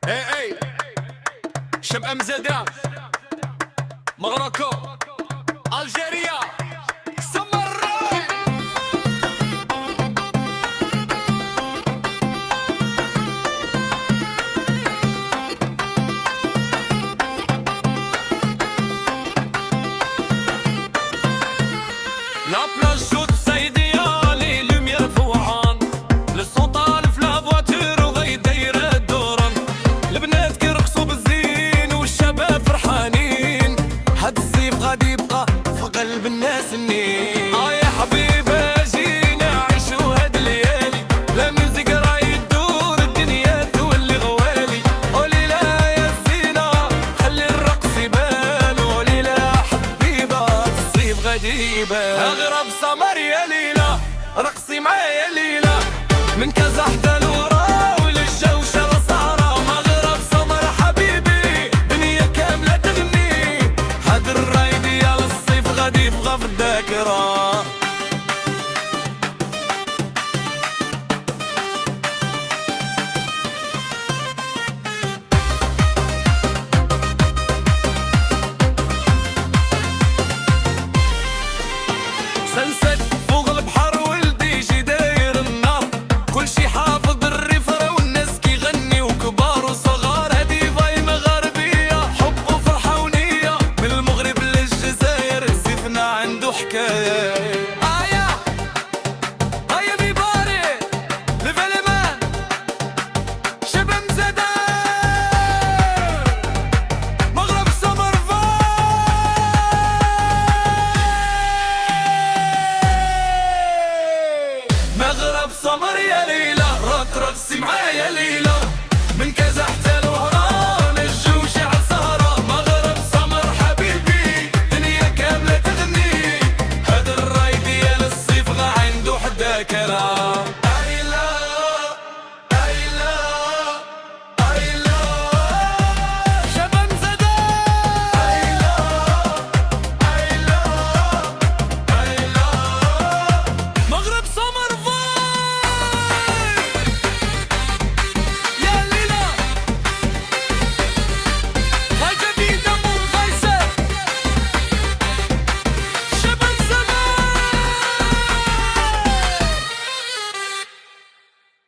اي شب امزدان مغركو الجيريا سمراء لا بلاج شوت سيدي لي لوميير فوحان لو سون طالف لا فواتور وضي دايره الدوران البنات كيرقصوا بالزين والشباب فرحانين هاد الصيف غادي يبقى في قلب الناس النين يا حبيبه جينا نعيشو هاد الليالي لا ميوزيك راهي تدور الدنيا تولي غوالي قولي لا يا زينه خلي الرقص يبان قولي لا حبيبه الصيف غادي يبان اغرب سمر يا ليلى رقصي معايا ليلى من كازا حتى لورا وللجوشه للسهره مغرب سمر حبيبي دنيا كامله تغني هاد الراي ديال الصيف غادي يبقى في الذاكره سنسد فوق البحر ولدي جي داير النار كلشي حافظ الريفرة والناس كيغني وكبار وصغار هادي فاي مغربية حب وفرحة ونية من المغرب للجزائر سيفنا عنده حكاية هيا بيباري لفاليمان شب مزدان مغرب سمر مغرب سمر يا ليلى رقصي معايا ليلى من كازا حتى لوهران الجوش على السهرة مغرب سمر حبيبي دنيا كاملة تغني هاد الراي ديال الصيف غا عنده حداكرة